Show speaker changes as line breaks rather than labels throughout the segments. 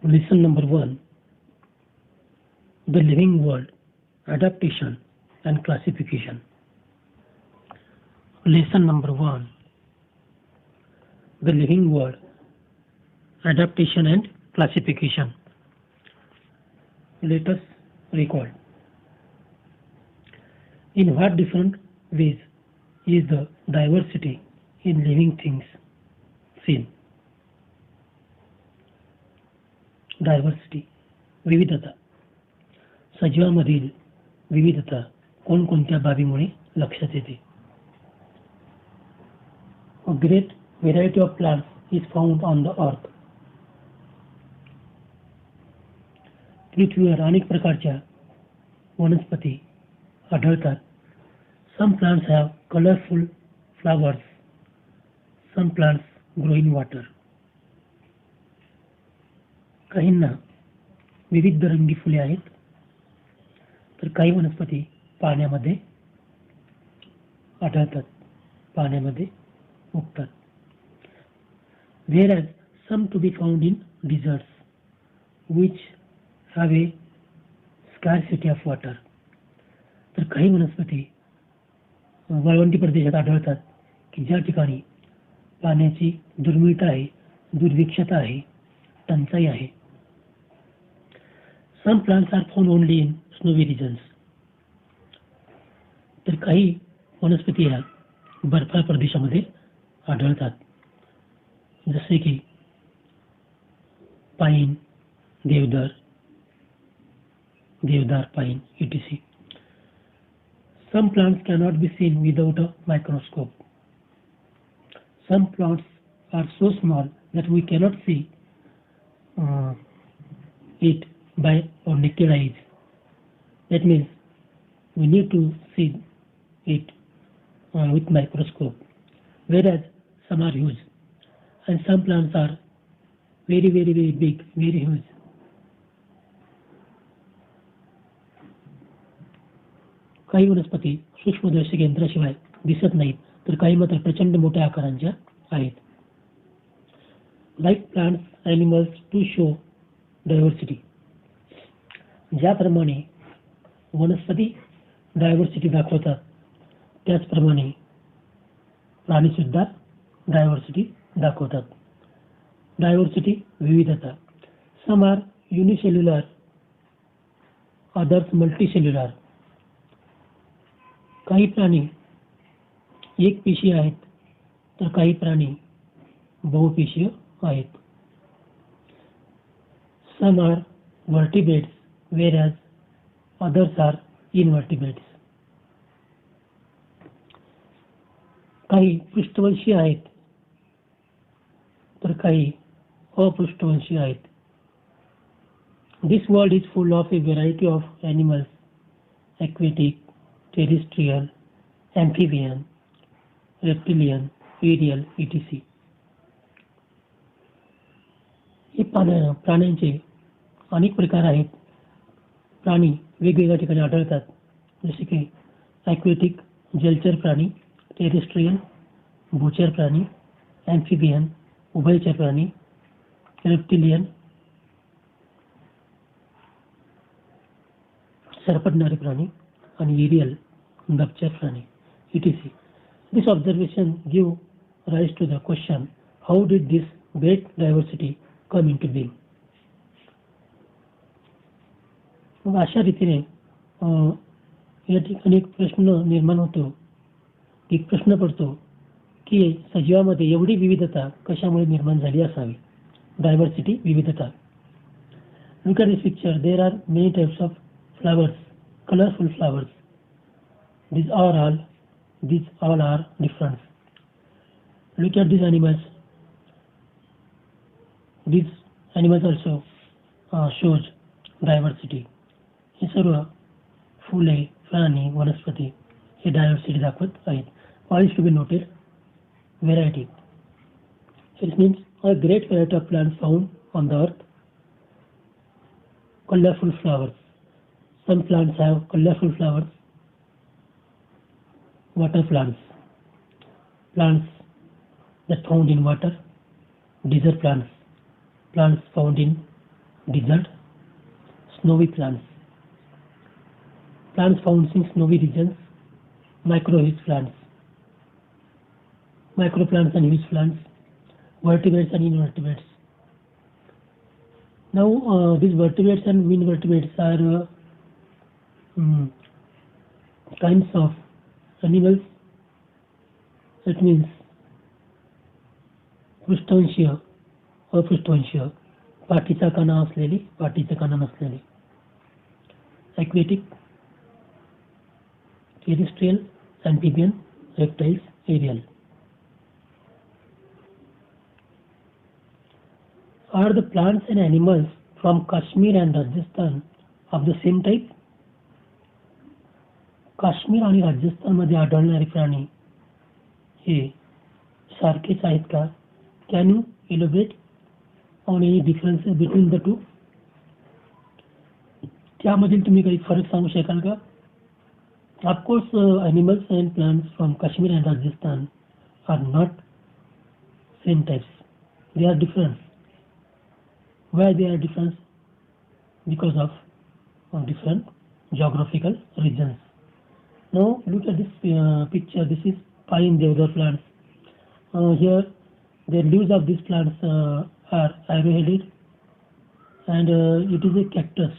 Lesson number 1: The Living World, Adaptation and Classification. Lesson number 1: The Living World, Adaptation and Classification. Let us recall. In what different ways is the diversity in living things seen? Diversity, विविधता. सजीवांमधील विविधता कोणकोणत्या बाबीमुळे लक्षात येते? A great variety of plants is found on the earth. पृथ्वीवर अनेक प्रकारच्या वनस्पती आढळतात. Some plants have colorful flowers. Some plants grow in water. काहींना विविध रंगी फुले आहेत, तर काही वनस्पती पाण्यामध्ये आढळतात, पाण्यामध्ये उगतात. Whereas some to be found in deserts which have a scarcity of water. तर काही वनस्पती वाळवंटी प्रदेशात आढळतात की ज्या ठिकाणी पाण्याची दुर्मिळता आहे, दुर्भिक्षता आहे, टंचाई आहे. Some plants are found only in snowy regions. तर काही वनस्पती ह्या बर्फाळ प्रदेशामध्ये आढळतात, जसे की पाईन, देवदार, pine etc. Some plants cannot be seen without a microscope. Some plants are so small that we cannot see it by our naked eyes. That means we need to see it with microscope. Whereas some are huge, and some plants are very big, very huge. काही वनस्पती सूक्ष्मदर्शक यंत्राशिवाय दिसत नाहीत, तर काही मात्र प्रचंड मोठ्या आकारांच्या आहेत. Like plants, animals to show diversity. ज्याप्रमाणे वनस्पती डायव्हर्सिटी दाखवतात, त्याचप्रमाणे प्राणी सुद्धा डायव्हर्सिटी दाखवतात. डायव्हर्सिटी, विविधता. Some are unicellular, others multicellular. काही प्राणी एक पेशीय आहेत, तर काही प्राणी बहुपेशीय आहेत. Some are vertebrates whereas others are invertebrates. काही पृष्ठवंशीय आहेत, तर काही अपृष्ठवंशीय आहेत. This world is full of a variety of animals, aquatic, terrestrial, amphibian, reptilian, aerial etc. हे प्राण्यांचे अनेक प्रकार आहेत. प्राणी वेगवेगळ्या ठिकाणी आढळतात, जसे की ॲक्वेटिक, जलचर प्राणी, टेरेस्ट्रियल, भूचर प्राणी, ॲम्फिबियन, उभयचर प्राणी, रेप्टिलियन, सरपटणारे प्राणी, आणि एरियल, गपचर प्राणी etc. This observation give rise to the question, how did this great diversity come into being? मग अशा रीतीने या ठिकाणी एक प्रश्न निर्माण होतो, एक प्रश्न पडतो की सजीवामध्ये एवढी विविधता कशामुळे निर्माण झाली असावी? डायव्हर्सिटी, विविधता. Look at this picture. There are many types of flowers, colorful flowers. These all are different. Look at these animals. These animals also shows diversity. हे सर्व फुले, प्राणी, वनस्पती हे डायव्हर्सिटी दाखवत आहेत. Points to be noted. Variety. It means a great variety of plants found on the earth. Colorful flowers. Some plants have colorful flowers. Water plants. Plants that found in water. Desert plants. Plants found in desert, snowy plants. Plants found in snowy regions, microhuge plants. Microplants and huge plants, vertebrates and invertebrates. Now, these vertebrates and invertebrates are kinds of animals. It means पृष्ठवंशीय, अपृष्ठवंशीय, पाठीचा कणा असलेली, पाठीचा कणा नसलेली. Aquatic, terrestrial, amphibian, reptiles, aerial. Are the plants and animals from Kashmir and Rajasthan of the same type? Kashmir आणि राजस्थानमध्ये आढळणारे प्राणी हे सारखेच आहेत का? Can you elaborate on any differences between the two? त्यामधील तुम्ही काही फरक सांगू शकाल का? Of course, animals and plants from Kashmir and Rajasthan are not same types. They are different. Why they are different? Because of different geographical regions. Now look at this picture. This is pine deodar plants. Here the leaves of these plants are arrowheaded, and it is a cactus.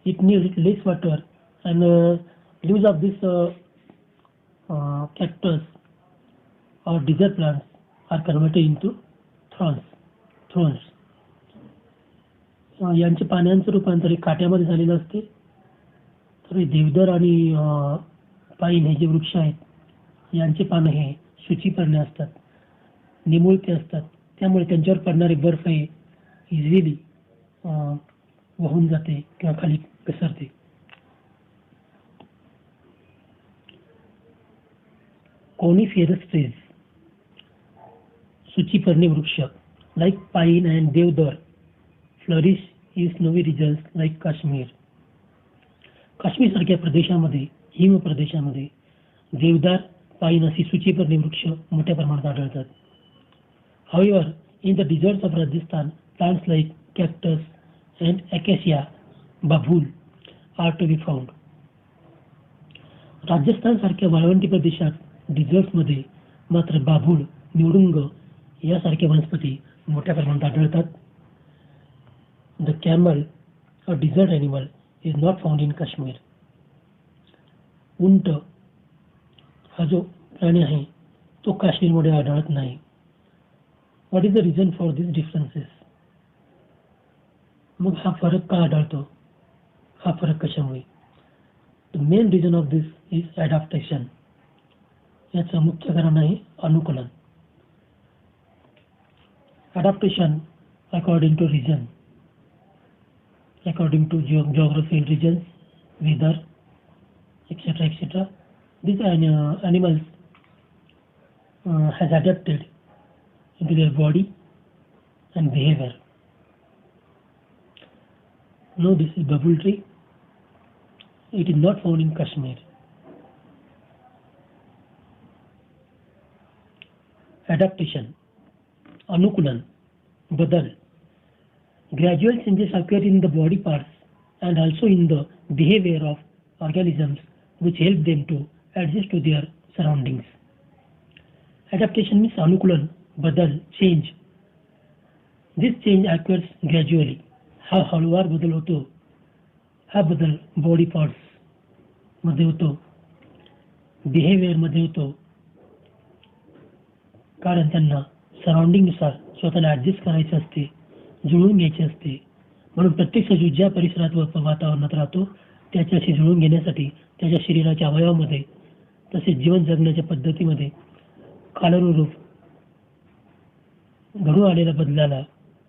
It needs less water, and leaves of this cactus or desert plants are converted into thorns. यांचे पानांचं रूपांतर काट्यामध्ये झालेलं असते. तर देवदार आणि pine हे जे वृक्ष आहेत, यांचे पानं हे सूचीपर्णी असतात, निमुळते असतात. त्यामुळे त्यांच्यावर पडणारे बर्फ हे इझिली वाहून जाते किंवा खाली घसरते. कोनिफेरस ट्रीज, सूचीपर्णी वृक्ष like pine and deodar flourish in snowy regions like Kashmir. Kashmir सारख्या प्रदेशामध्ये, हिम प्रदेशामध्ये देवदार, पाईन अशी सूचीपर्णी वृक्ष मोठ्या प्रमाणात आढळतात. However, in the deserts of Rajasthan, plants like cactus and acacia babul are to be found. Rajasthan सारख्या वाळवंटी प्रदेशात, डिझर्ट्समध्ये मात्र बाभूळ, निवडुंग यासारख्या वनस्पती मोठ्या प्रमाणात आढळतात. The camel, a desert animal, is not found in Kashmir. उंट हा जो प्राणी आहे तो काश्मीरमध्ये आढळत नाही. What is the reason for this differences? मग हा फरक का आढळतो? हा फरक कशामुळे? The main reason of this is adaptation. याचं मुख्य कारण आहे अनुकूलन. Adaptation according to region, according to geographical regions, weather, etc., etc. These animals has adapted into their body and behavior. Now this is babul tree. It is not found in Kashmir. Adaptation, anukulan, badal. Gradual changes occur in the body parts and also in the behavior of organisms which help them to adjust to their surroundings. Adaptation means anukulan, badal, change. This change occurs gradually. हा हळूवार बदल होतो. हा बदल body parts मध्ये होतो, behaviour मध्ये होतो, कारण त्यांना सराउंडिंगनुसार स्वतःला ॲडजस्ट करायचे असते, जुळवून घ्यायचे असते. म्हणून प्रत्येक सजीव ज्या परिसरात व वातावरणात राहतो त्याच्याशी जुळवून घेण्यासाठी त्याच्या शरीराच्या अवयवामध्ये तसेच जीवन जगण्याच्या पद्धतीमध्ये कालानुरूप घडून आलेल्या बदलाला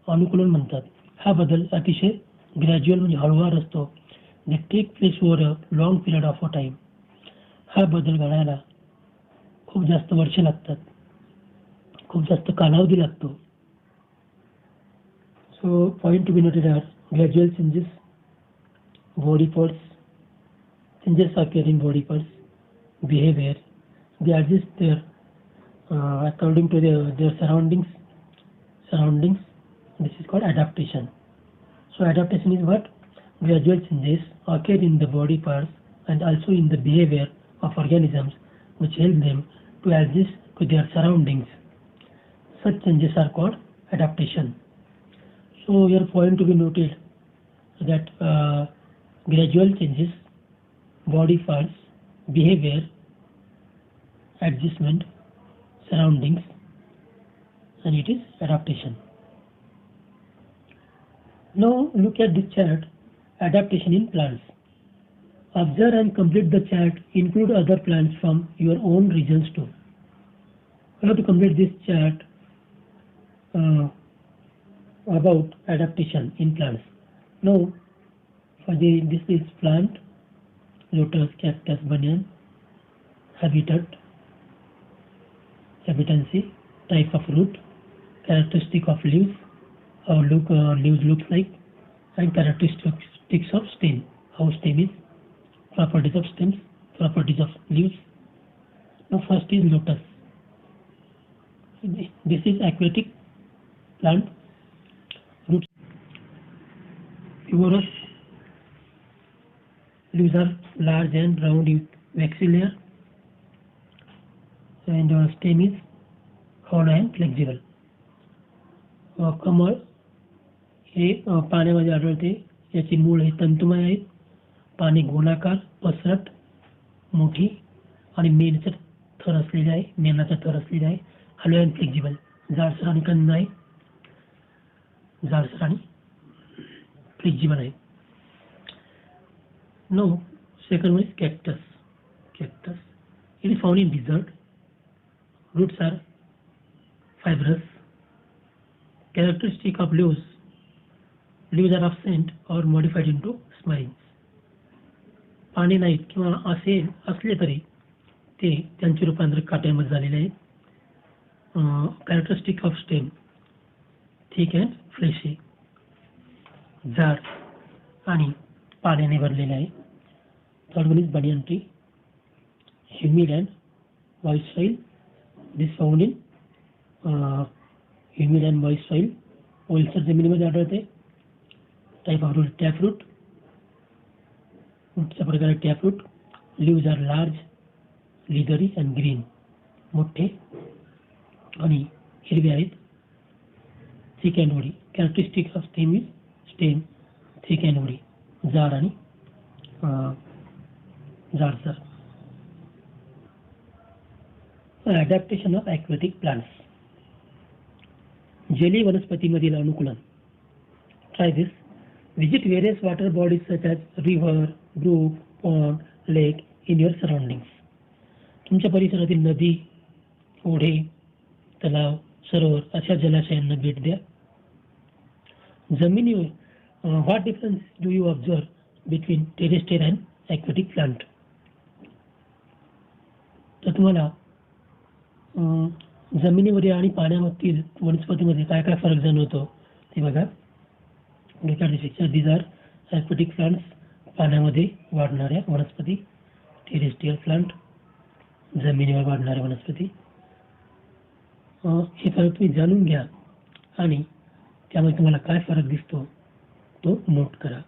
अनुकूलन म्हणतात. हा बदल अतिशय ग्रॅज्युअल म्हणजे हळूवार असतो. They take place over a long period of a time. हा बदल घडायला खूप जास्त वर्ष लागतात, खूप जास्त कालावधी लागतो. So point to be noted are gradual changes, body parts, changes occur in body parts, behavior. They adjust their according to their surroundings. This is called adaptation. So adaptation is what? Gradual changes occur in the body parts and also in the behavior of organisms which help them to adjust to their surroundings. Such changes are called adaptation. So your point to be noted that gradual changes, body parts, behavior, adjustment, surroundings, and it is adaptation. Now look at this chart, adaptation in plants. Observe and complete the chart, include other plants from your own regions too. You have to complete this chart about adaptation in plants. Now, this is plant, lotus, cactus, banyan, habitat, habitancy, type of root, characteristic of leaves, how leaves looks like, and characteristics of stem, how stem is, properties of stems, properties of leaves. Now first is lotus. This is aquatic plant, roots tuberous, leaves are large and round with waxy layer, and stem is hollow and flexible. कमळ हे पाण्यामध्ये आढळते, याची मूळ हे तंतुमय आहेत, पाने गोलाकार, पसरट, मोठी आणि मेनचा थर असलेले आहे, मेनाचा थर असलेला आहे, हॅलो अँड फ्लेक्झिबल, जाडसर आणि कंद आहे, जाडसर आणि फ्लेक्झिबल आहे. No second one is cactus. Cactus, it is found in desert. Roots are fibrous. Characteristic of leaves are absent or modified into spines. पाने नाहीत किंवा असले तरी ते त्यांचे रूपांतर काट्यामध्ये झालेले आहे. Characteristic of stem thick and fleshy, जाड आणि पाण्याने भरलेले आहे. Third one is banyan tree, humid and moist soil. This found in humid and moist soil, ओलसर जमिनीमध्ये आढळते. टाईप ऑफ रूट टॅपरूट, रूटचा प्रकार आहे taproot. Leaves are large, leathery and green, मोठे आणि हिरवे आहेत. Thick and woody, characteristic of stem is stem thick and woody, जाड आणि जाडसर. Adaptation of aquatic plants. Jelly वनस्पतीमधील अनुकूलन. Try this. Visit various water bodies such as river, brook, pond, lake in your surroundings. तुमच्या परिसरातील नदी, ओढे, तलाव, सरोवर अशा जलाशयांना भेट द्या. जमिनीवर what difference do you observe between terrestrial and aquatic plant? तर तुम्हाला जमिनीमध्ये आणि पाण्यामधील वनस्पतीमध्ये काय काय फरक जाणवतो ते बघा. Look at this picture. These are aquatic plants, पाण्यामध्ये वाढणाऱ्या वनस्पती. टेरेस्ट्रियल प्लांट, जमिनीवर वाढणाऱ्या वनस्पती. हे फरक तुम्ही जाणून घ्या आणि त्यामध्ये तुम्हाला काय फरक दिसतो तो नोट करा.